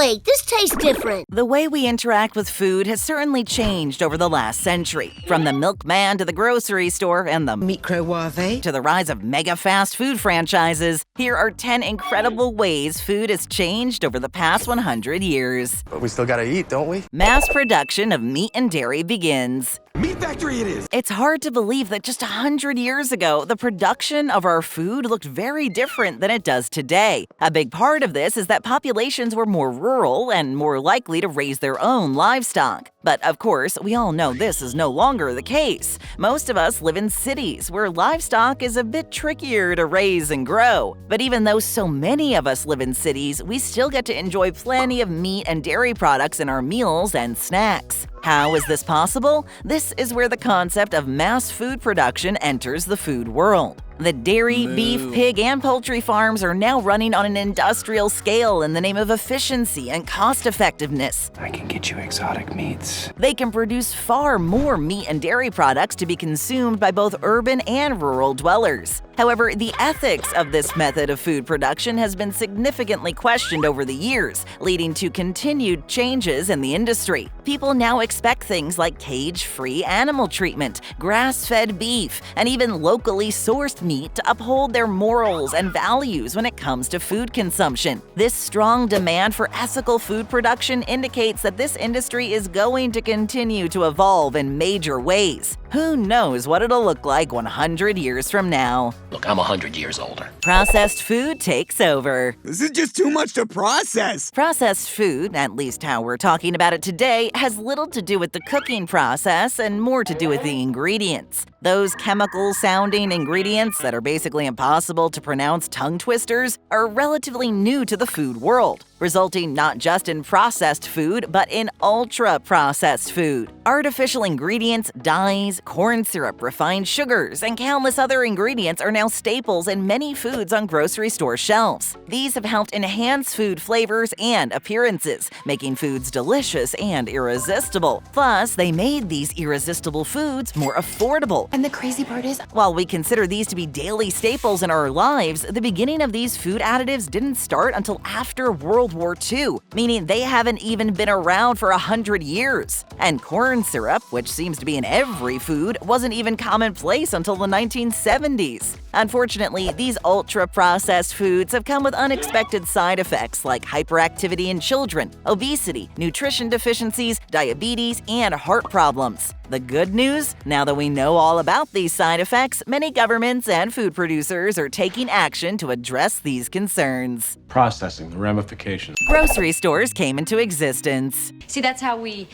wait, this tastes different. The way we interact with food has certainly changed over the last century. From the milkman to the grocery store and the microwave to the rise of mega fast food franchises, here are 10 incredible ways food has changed over the past 100 years. But we still gotta eat, don't we? Mass production of meat and dairy begins. Meat factory it is! It's hard to believe that just 100 years ago, the production of our food looked very different than it does today. A big part of this is that populations were more rural and more likely to raise their own livestock. But of course, we all know this is no longer the case. Most of us live in cities where livestock is a bit trickier to raise and grow. But even though so many of us live in cities, we still get to enjoy plenty of meat and dairy products in our meals and snacks. How is this possible? This is where the concept of mass food production enters the food world. The dairy, beef, pig, and poultry farms are now running on an industrial scale in the name of efficiency and cost-effectiveness. I can get you exotic meats. They can produce far more meat and dairy products to be consumed by both urban and rural dwellers. However, the ethics of this method of food production has been significantly questioned over the years, leading to continued changes in the industry. People now expect things like cage-free animal treatment, grass-fed beef, and even locally sourced meat to uphold their morals and values when it comes to food consumption. This strong demand for ethical food production indicates that this industry is going to continue to evolve in major ways. Who knows what it'll look like 100 years from now? Look, I'm 100 years older. Processed food takes over. This is just too much to process! Processed food, at least how we're talking about it today, has little to do with the cooking process and more to do with the ingredients. Those chemical-sounding ingredients that are basically impossible to pronounce tongue twisters are relatively new to the food world, resulting not just in processed food, but in ultra-processed food. Artificial ingredients, dyes, corn syrup, refined sugars, and countless other ingredients are now staples in many foods on grocery store shelves. These have helped enhance food flavors and appearances, making foods delicious and irresistible. Plus, they made these irresistible foods more affordable. And the crazy part is, while we consider these to be daily staples in our lives, the beginning of these food additives didn't start until after World War II, meaning they haven't even been around for 100 years. And corn syrup, which seems to be in every food, wasn't even commonplace until the 1970s. Unfortunately, these ultra-processed foods have come with unexpected side effects like hyperactivity in children, obesity, nutrition deficiencies, diabetes, and heart problems. The good news? Now that we know all about these side effects, many governments and food producers are taking action to address these concerns. Processing, the ramifications. Grocery stores came into existence. see, that's how we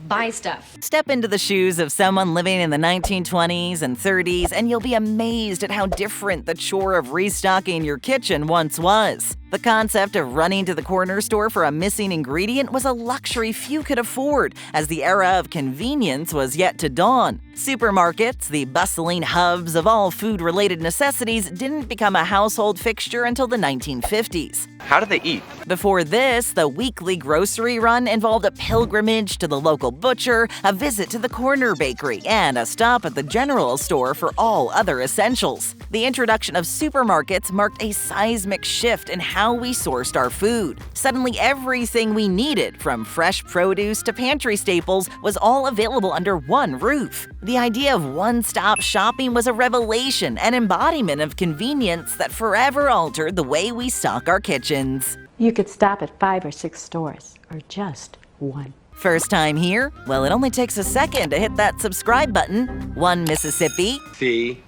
buy stuff. Step into the shoes of someone living in the 1920s and 30s, and you'll be amazed at how different the chore of restocking your kitchen once was. The concept of running to the corner store for a missing ingredient was a luxury few could afford, as the era of convenience was yet to dawn. Supermarkets, the bustling hubs of all food-related necessities, didn't become a household fixture until the 1950s. How do they eat? Before this, the weekly grocery run involved a pilgrimage to the local butcher, a visit to the corner bakery, and a stop at the general store for all other essentials. The introduction of supermarkets marked a seismic shift in how we sourced our food. Suddenly, everything we needed, from fresh produce to pantry staples, was all available under one roof. The idea of one-stop shopping was a revelation, an embodiment of convenience that forever altered the way we stock our kitchens. You could stop at 5 or 6 stores, or just one. First time here? Well, it only takes a second to hit that subscribe button. One Mississippi. See?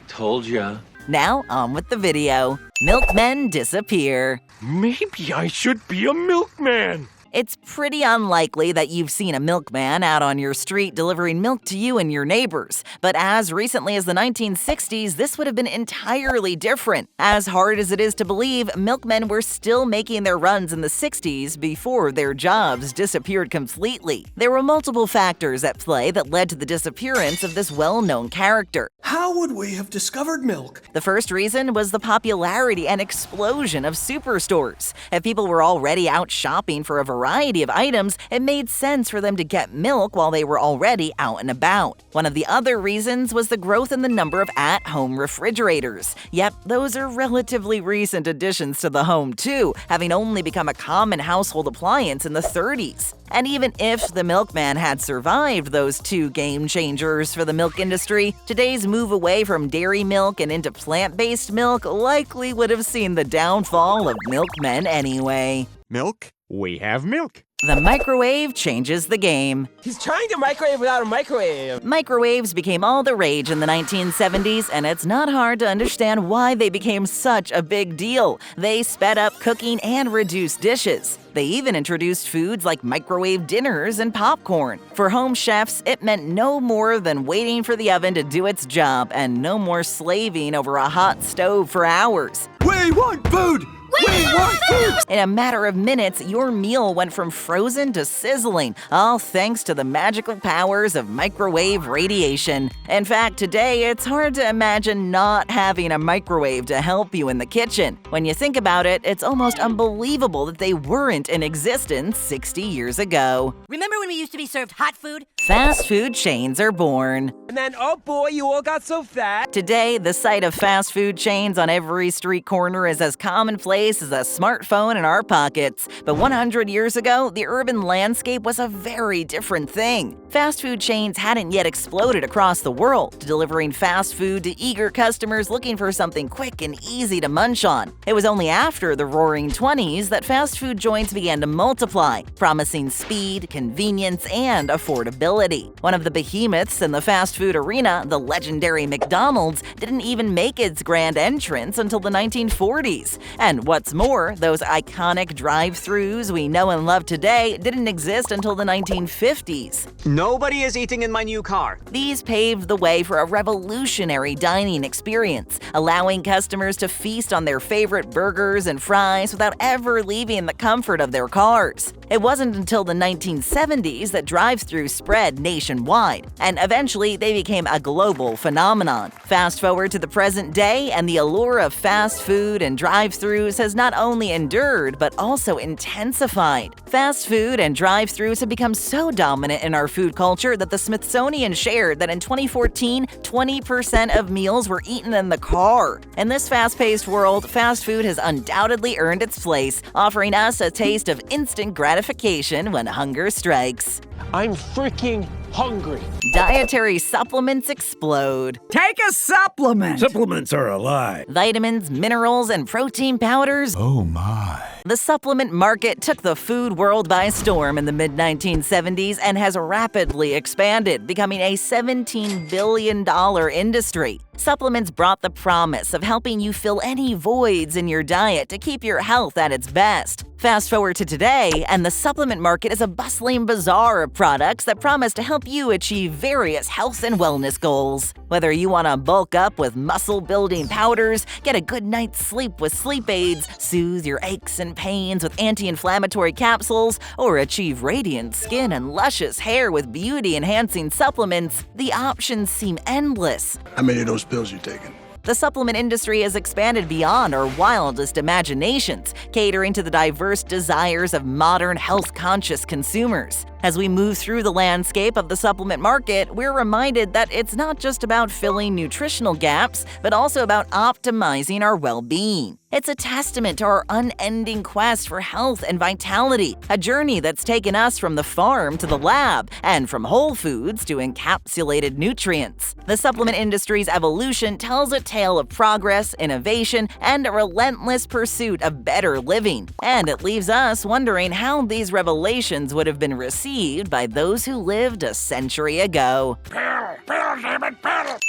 Told ya. Now, on with the video. Milkmen Disappear. Maybe I should be a milkman! It's pretty unlikely that you've seen a milkman out on your street delivering milk to you and your neighbors. But as recently as the 1960s, this would have been entirely different. As hard as it is to believe, milkmen were still making their runs in the 60s before their jobs disappeared completely. There were multiple factors at play that led to the disappearance of this well-known character. How would we have discovered milk? The first reason was the popularity and explosion of superstores. If people were already out shopping for a variety of items, it made sense for them to get milk while they were already out and about. One of the other reasons was the growth in the number of at-home refrigerators. Yep, those are relatively recent additions to the home too, having only become a common household appliance in the 30s. And even if the milkman had survived those two game changers for the milk industry, today's move away from dairy milk and into plant-based milk likely would have seen the downfall of milkmen anyway. Milk? We have milk. The microwave changes the game. He's trying to microwave without a microwave. Microwaves became all the rage in the 1970s, and it's not hard to understand why they became such a big deal. They sped up cooking and reduced dishes. They even introduced foods like microwave dinners and popcorn. For home chefs, it meant no more than waiting for the oven to do its job and no more slaving over a hot stove for hours. We want food! We want food! In a matter of minutes, your meal went from frozen to sizzling, all thanks to the magical powers of microwave radiation. In fact, today it's hard to imagine not having a microwave to help you in the kitchen. When you think about it, it's almost unbelievable that they weren't in existence 60 years ago. Remember when we used to be served hot food? Fast food chains are born. And then, oh boy, you all got so fat. Today, the sight of fast food chains on every street corner is as commonplace as a smartphone in our pockets. But 100 years ago, the urban landscape was a very different thing. Fast food chains hadn't yet exploded across the world, delivering fast food to eager customers looking for something quick and easy to munch on. It was only after the Roaring '20s that fast food joints began to multiply, promising speed, convenience, and affordability. One of the behemoths in the fast food arena, the legendary McDonald's, didn't even make its grand entrance until the 1940s. And what's more, those iconic drive-thrus we know and love today didn't exist until the 1950s. Nobody is eating in my new car. These paved the way for a revolutionary dining experience, allowing customers to feast on their favorite burgers and fries without ever leaving the comfort of their cars. It wasn't until the 1970s that drive-thrus spread nationwide, and eventually they became a global phenomenon. Fast forward to the present day, and the allure of fast food and drive-thrus has not only endured, but also intensified. Fast food and drive-thrus have become so dominant in our food culture that the Smithsonian shared that in 2014, 20% of meals were eaten in the car. In this fast-paced world, fast food has undoubtedly earned its place, offering us a taste of instant gratification when hunger strikes. I'm freaking hungry. Dietary supplements explode. Take a supplement! Supplements are a lie. Vitamins, minerals, and protein powders. Oh my. The supplement market took the food world by storm in the mid-1970s and has rapidly expanded, becoming a $17 billion industry. Supplements brought the promise of helping you fill any voids in your diet to keep your health at its best. Fast forward to today, and the supplement market is a bustling bazaar of products that promise to help you achieve various health and wellness goals. Whether you want to bulk up with muscle-building powders, get a good night's sleep with sleep aids, soothe your aches and pains with anti-inflammatory capsules, or achieve radiant skin and luscious hair with beauty-enhancing supplements, the options seem endless. How many of those pills you taking? The supplement industry has expanded beyond our wildest imaginations, catering to the diverse desires of modern health-conscious consumers. As we move through the landscape of the supplement market, we're reminded that it's not just about filling nutritional gaps, but also about optimizing our well-being. It's a testament to our unending quest for health and vitality, a journey that's taken us from the farm to the lab, and from whole foods to encapsulated nutrients. The supplement industry's evolution tells a tale of progress, innovation, and a relentless pursuit of better living. And it leaves us wondering how these revelations would have been received by those who lived a century ago.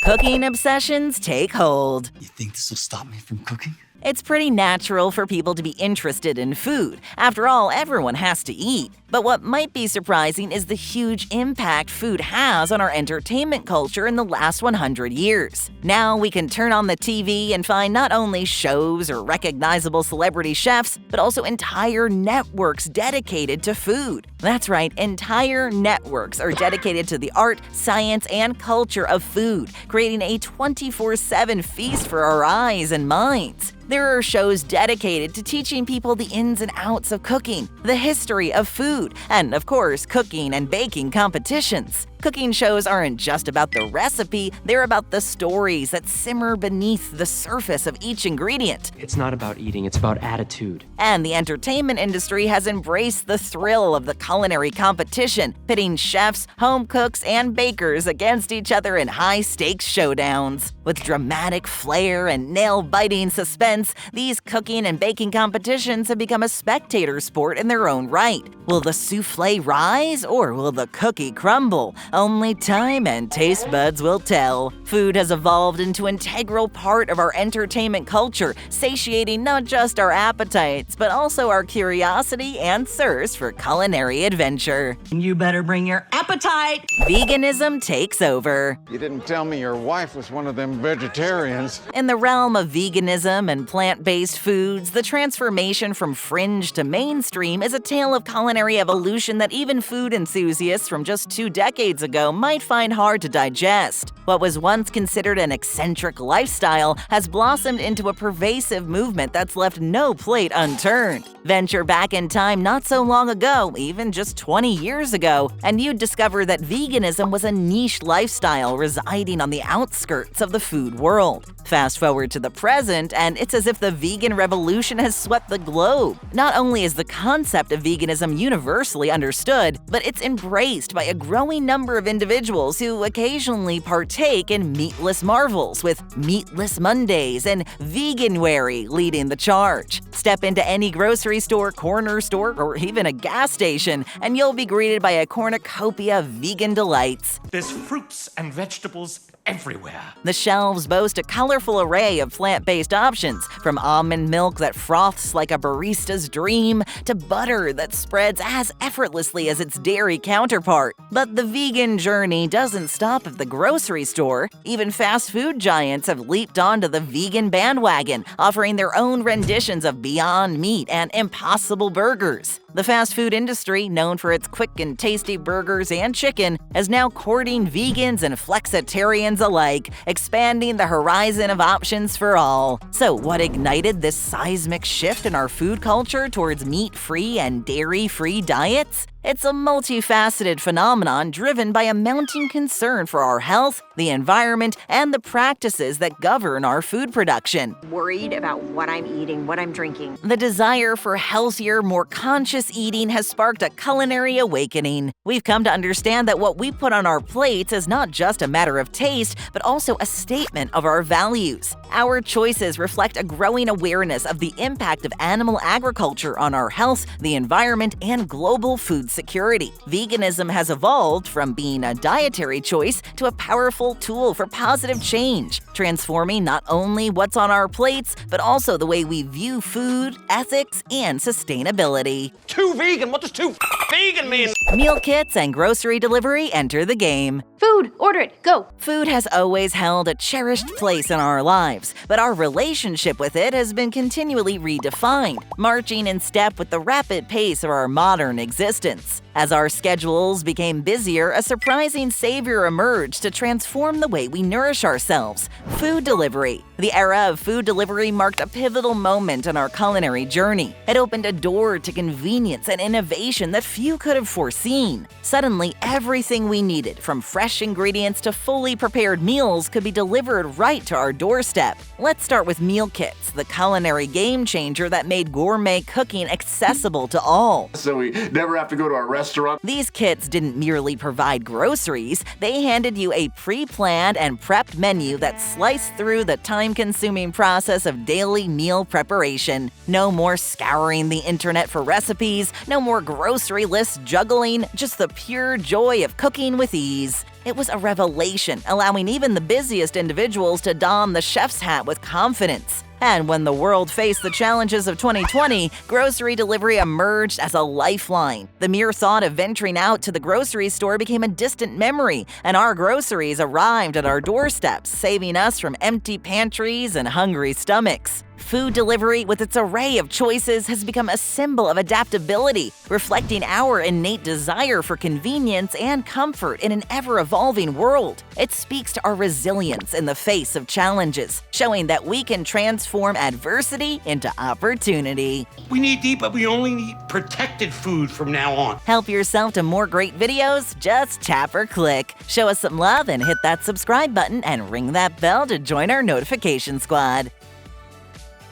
Cooking obsessions take hold. You think this will stop me from cooking? It's pretty natural for people to be interested in food. After all, everyone has to eat. But what might be surprising is the huge impact food has on our entertainment culture in the last 100 years. Now we can turn on the TV and find not only shows or recognizable celebrity chefs, but also entire networks dedicated to food. That's right, entire networks are dedicated to the art, science, and culture of food, creating a 24/7 feast for our eyes and minds. There are shows dedicated to teaching people the ins and outs of cooking, the history of food, and of course, cooking and baking competitions. Cooking shows aren't just about the recipe, they're about the stories that simmer beneath the surface of each ingredient. It's not about eating, it's about attitude. And the entertainment industry has embraced the thrill of the culinary competition, pitting chefs, home cooks, and bakers against each other in high-stakes showdowns. With dramatic flair and nail-biting suspense, these cooking and baking competitions have become a spectator sport in their own right. Will the souffle rise or will the cookie crumble? Only time and taste buds will tell. Food has evolved into an integral part of our entertainment culture, satiating not just our appetites, but also our curiosity and thirst for culinary adventure. You better bring your appetite. Veganism takes over. You didn't tell me your wife was one of them vegetarians. In the realm of veganism and plant-based foods, the transformation from fringe to mainstream is a tale of culinary evolution that even food enthusiasts from just 2 decades ago might find hard to digest. What was once considered an eccentric lifestyle has blossomed into a pervasive movement that's left no plate unturned. Venture back in time not so long ago, even just 20 years ago, and you'd discover that veganism was a niche lifestyle residing on the outskirts of the food world. Fast forward to the present, and it's as if the vegan revolution has swept the globe. Not only is the concept of veganism universally understood, but it's embraced by a growing number of individuals who occasionally partake in meatless marvels, with Meatless Mondays and Veganwary leading the charge. Step into any grocery store, corner store, or even a gas station, and you'll be greeted by a cornucopia of vegan delights. There's fruits and vegetables everywhere. The shelves boast a colorful array of plant-based options, from almond milk that froths like a barista's dream to butter that spreads as effortlessly as its dairy counterpart. But the vegan journey doesn't stop at the grocery store. Even fast food giants have leaped onto the vegan bandwagon, offering their own renditions of Beyond Meat and Impossible Burgers. The fast food industry, known for its quick and tasty burgers and chicken, is now courting vegans and flexitarians alike, expanding the horizon of options for all. So what ignited this seismic shift in our food culture towards meat-free and dairy-free diets? It's a multifaceted phenomenon driven by a mounting concern for our health, the environment, and the practices that govern our food production. Worried about what I'm eating, what I'm drinking. The desire for healthier, more conscious eating has sparked a culinary awakening. We've come to understand that what we put on our plates is not just a matter of taste, but also a statement of our values. Our choices reflect a growing awareness of the impact of animal agriculture on our health, the environment, and global food security. Veganism has evolved from being a dietary choice to a powerful tool for positive change, transforming not only what's on our plates, but also the way we view food, ethics, and sustainability. Too vegan? What does too vegan mean? Meal kits and grocery delivery enter the game. Food, order it, go. Food has always held a cherished place in our lives, but our relationship with it has been continually redefined, marching in step with the rapid pace of our modern existence. As our schedules became busier, a surprising savior emerged to transform the way we nourish ourselves: food delivery. The era of food delivery marked a pivotal moment in our culinary journey. It opened a door to convenience and innovation that few could have foreseen. Suddenly, everything we needed, from fresh ingredients to fully prepared meals, could be delivered right to our doorstep. Let's start with meal kits, the culinary game changer that made gourmet cooking accessible to all. So we never have to go to a restaurant. These kits didn't merely provide groceries, they handed you a pre-planned and prepped menu that sliced through the time-consuming process of daily meal preparation. No more scouring the internet for recipes, no more grocery list juggling, just the pure joy of cooking with ease. It was a revelation, allowing even the busiest individuals to don the chef's hat with confidence. And when the world faced the challenges of 2020, grocery delivery emerged as a lifeline. The mere thought of venturing out to the grocery store became a distant memory, and our groceries arrived at our doorsteps, saving us from empty pantries and hungry stomachs. Food delivery, with its array of choices, has become a symbol of adaptability, reflecting our innate desire for convenience and comfort in an ever-evolving world. It speaks to our resilience in the face of challenges, showing that we can transform adversity into opportunity. We need to eat, but we only need protected food from now on. Help yourself to more great videos? Just tap or click. Show us some love and hit that subscribe button and ring that bell to join our notification squad.